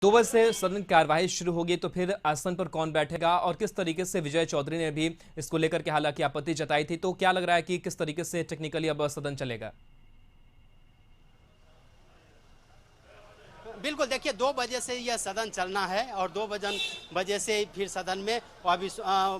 2 बजे से सदन की कार्यवाही शुरू होगी, तो फिर आसन पर कौन बैठेगा और किस तरीके से विजय चौधरी ने भी इसको लेकर के हालांकि आपत्ति जताई थी, तो क्या लग रहा है कि किस तरीके से टेक्निकली अब सदन चलेगा? बिल्कुल, देखिए 2 बजे से यह सदन चलना है और 2 बजे से फिर सदन में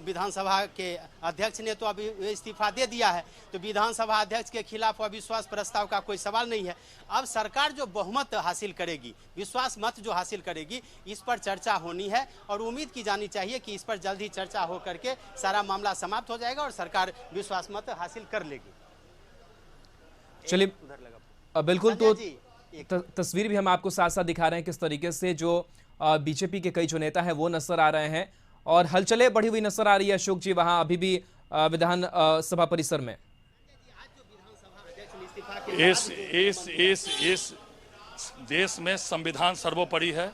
विधानसभा के अध्यक्ष ने तो अभी इस्तीफा दे दिया है, तो विधानसभा अध्यक्ष के खिलाफ अविश्वास प्रस्ताव का कोई सवाल नहीं है। अब सरकार जो बहुमत हासिल करेगी, विश्वास मत जो हासिल करेगी, इस पर चर्चा होनी है और उम्मीद की जानी चाहिए कि इस पर जल्द ही चर्चा हो करके सारा मामला समाप्त हो जाएगा और सरकार विश्वास मत हासिल कर लेगी। चलिए, बिल्कुल, तो तस्वीर भी हम आपको साथ साथ दिखा रहे हैं किस तरीके से जो बीजेपी के कई जो नेता हैं वो नजर आ रहे हैं और हलचलें बढ़ी हुई नजर आ रही है। अशोक जी, वहां अभी भी विधान सभा परिसर में इस देश में संविधान सर्वोपरि है।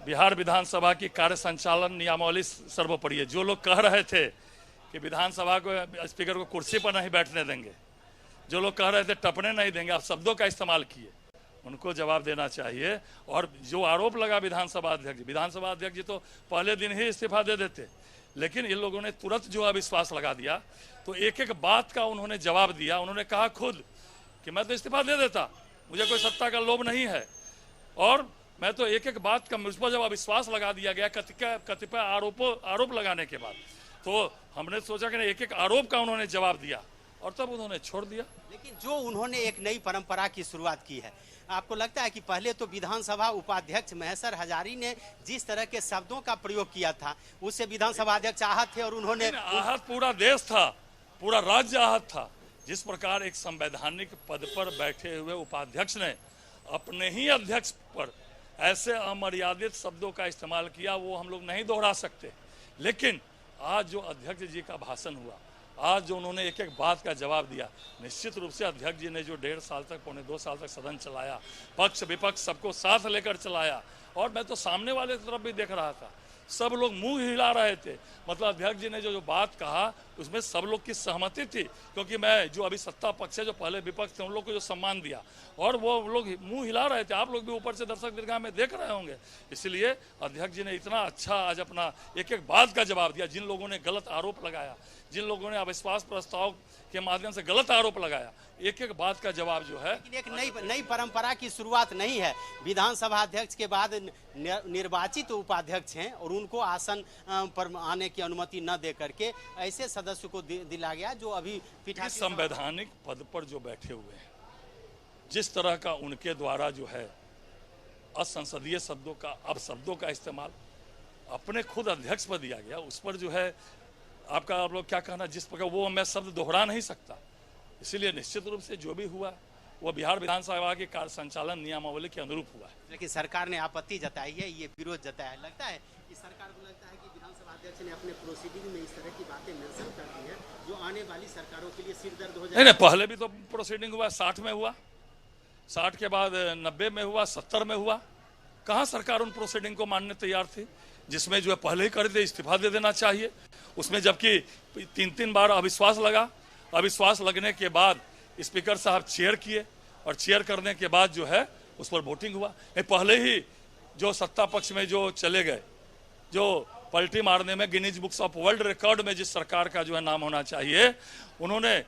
बिहार विधानसभा की कार्य संचालन नियमावली सर्वोपरि है। जो लोग कह रहे थे कि विधानसभा को स्पीकर को कुर्सी पर नहीं बैठने देंगे, जो लोग कह रहे थे टपने नहीं देंगे, आप शब्दों का इस्तेमाल किए, उनको जवाब देना चाहिए। और जो आरोप लगा विधानसभा अध्यक्ष जी तो पहले दिन ही इस्तीफा दे देते, लेकिन इन लोगों ने तुरंत जो अविश्वास लगा दिया, तो एक एक बात का उन्होंने जवाब दिया। उन्होंने कहा खुद कि मैं तो इस्तीफा दे देता, मुझे कोई सत्ता का लोभ नहीं है, और मैं तो एक एक बात का मुझ पर जब अविश्वास लगा दिया गया कतिपय आरोप लगाने के बाद, तो हमने सोचा कि एक एक आरोप का उन्होंने जवाब दिया और तब उन्होंने छोड़ दिया। लेकिन जो उन्होंने एक नई परंपरा की शुरुआत की है, आपको लगता है कि पहले तो विधानसभा उपाध्यक्ष महेश्वर हजारी ने जिस तरह के शब्दों का प्रयोग किया था, उससे विधानसभा अध्यक्ष आहत थे और उन्होंने आहत पूरा देश था, पूरा राज्य आहत था। जिस प्रकार एक संवैधानिक पद पर बैठे हुए उपाध्यक्ष ने अपने ही अध्यक्ष पर ऐसे अमर्यादित शब्दों का इस्तेमाल किया, वो हम लोग नहीं दोहरा सकते। लेकिन आज जो अध्यक्ष जी का भाषण हुआ, आज जो उन्होंने एक एक बात का जवाब दिया, निश्चित रूप से अध्यक्ष जी ने जो 1.5 साल तक, पौने 2 साल तक सदन चलाया, पक्ष विपक्ष सबको साथ लेकर चलाया, और मैं तो सामने वाले तरफ भी देख रहा था, सब लोग मुंह हिला रहे थे। मतलब अध्यक्ष जी ने जो बात कहा उसमें सब लोग की सहमति थी, क्योंकि मैं जो अभी सत्ता पक्ष है, जो पहले विपक्ष थे, उन लोग को जो सम्मान दिया और वो लोग मुंह हिला रहे थे। आप लोग भी ऊपर से दर्शक दीर्घा में देख रहे होंगे। इसलिए अध्यक्ष जी ने इतना अच्छा आज अपना एक एक बात का जवाब दिया। जिन लोगों ने गलत आरोप लगाया, जिन लोगों ने अविश्वास प्रस्ताव के माध्यम से गलत आरोप लगाया, एक एक बात का जवाब जो है। लेकिन एक नई परंपरा की शुरुआत नहीं है। विधानसभा अध्यक्ष के बाद निर्वाचित उपाध्यक्ष हैं और उनको आसन पर आने की अनुमति न दे करके ऐसे सदस्य को दिला गया जो अभी संवैधानिक पद पर जो बैठे हुए हैं, जिस तरह का उनके द्वारा जो है असंसदीय शब्दों का अपशब्दों का इस्तेमाल अपने खुद अध्यक्ष पर दिया गया, उस पर जो है आप लोग क्या कहना, जिस प्रकार वो मैं शब्द दोहरा नहीं सकता। इसीलिए निश्चित रूप से जो भी हुआ वो बिहार विधानसभा के कार्य संचालन नियमावली के अनुरूप हुआ है। लेकिन सरकार ने आपत्ति जताई है, ये विरोध जताया है। लगता है कि सरकार को लगता है कि विधानसभा अध्यक्ष ने अपने प्रोसीडिंग में इस तरह की बातें मेंशन कर दी है जो आने वाली सरकारों के लिए सिरदर्द हो जाए। नहीं, पहले भी तो प्रोसीडिंग हुआ, 60 में हुआ, 60 के बाद 90 में हुआ, 70 में हुआ। कहाँ सरकार उन प्रोसीडिंग को मानने तैयार थी, जिसमें जो है पहले ही कर दे, इस्तीफा दे देना चाहिए। उसमें जबकि 3 बार अविश्वास लगा, अविश्वास लगने के बाद स्पीकर साहब चेयर किए और चेयर करने के बाद जो है उस पर वोटिंग हुआ। पहले ही जो सत्ता पक्ष में जो चले गए, जो पलटी मारने में Guinness books of world record में जिस सरकार का जो है नाम होना चाहिए, उन्होंने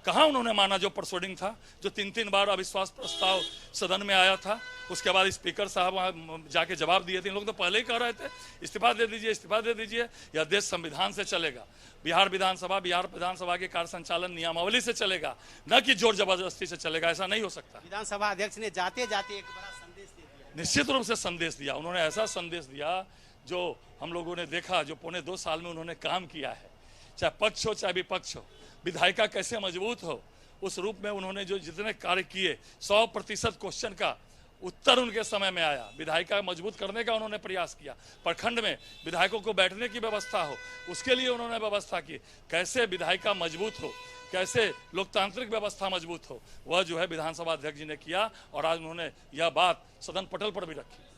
कहाँ उन्होंने माना जो प्रोसीडिंग था, जो 3 बार अविश्वास प्रस्ताव सदन में आया था। उसके बाद स्पीकर साहब वहाँ जाके जवाब दिए थे। इन लोग तो पहले ही कह रहे थे इस्तीफा दे दीजिए, इस्तीफा दे दीजिए, यह देश संविधान से चलेगा, बिहार विधानसभा के कार्य संचालन नियमावली से चलेगा, न कि जोर जबरदस्ती से चलेगा। ऐसा नहीं हो सकता। विधानसभा अध्यक्ष ने जाते जाते एक बड़ा संदेश दे दिया। निश्चित रूप से संदेश दिया। उन्होंने ऐसा संदेश दिया जो हम लोगों ने देखा, जो पौने 2 साल में उन्होंने काम किया है, चाहे पक्ष हो चाहे विपक्ष हो, विधायिका कैसे मजबूत हो, उस रूप में उन्होंने जो जितने कार्य किए, 100% क्वेश्चन का उत्तर उनके समय में आया। विधायिका मजबूत करने का उन्होंने प्रयास किया। प्रखंड में विधायकों को बैठने की व्यवस्था हो, उसके लिए उन्होंने व्यवस्था की। कैसे विधायिका मजबूत हो, कैसे लोकतांत्रिक व्यवस्था मजबूत हो, वह जो है विधानसभा अध्यक्ष जी ने किया और आज उन्होंने यह बात सदन पटल पर भी रखी।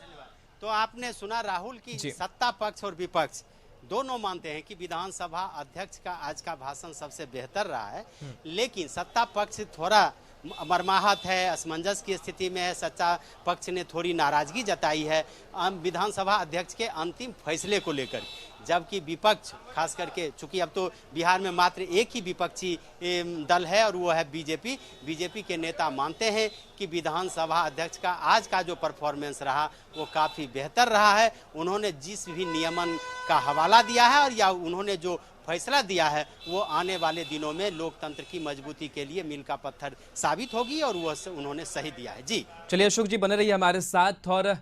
तो आपने सुना राहुल की सत्ता पक्ष और विपक्ष दोनों मानते हैं कि विधानसभा अध्यक्ष का आज का भाषण सबसे बेहतर रहा है, लेकिन सत्ता पक्ष थोड़ा मरमाहत है, असमंजस की स्थिति में है। सच्चा पक्ष ने थोड़ी नाराजगी जताई है विधानसभा अध्यक्ष के अंतिम फैसले को लेकर, जबकि विपक्ष खास करके, चूंकि अब तो बिहार में मात्र एक ही विपक्षी दल है और वो है बीजेपी। बीजेपी के नेता मानते हैं कि विधानसभा अध्यक्ष का आज का जो परफॉर्मेंस रहा वो काफ़ी बेहतर रहा है। उन्होंने जिस भी नियमन का हवाला दिया है और या उन्होंने जो फैसला दिया है वो आने वाले दिनों में लोकतंत्र की मजबूती के लिए मील का पत्थर साबित होगी और वो उन्होंने सही दिया है। जी चलिए अशोक जी बने रहिए हमारे साथ। और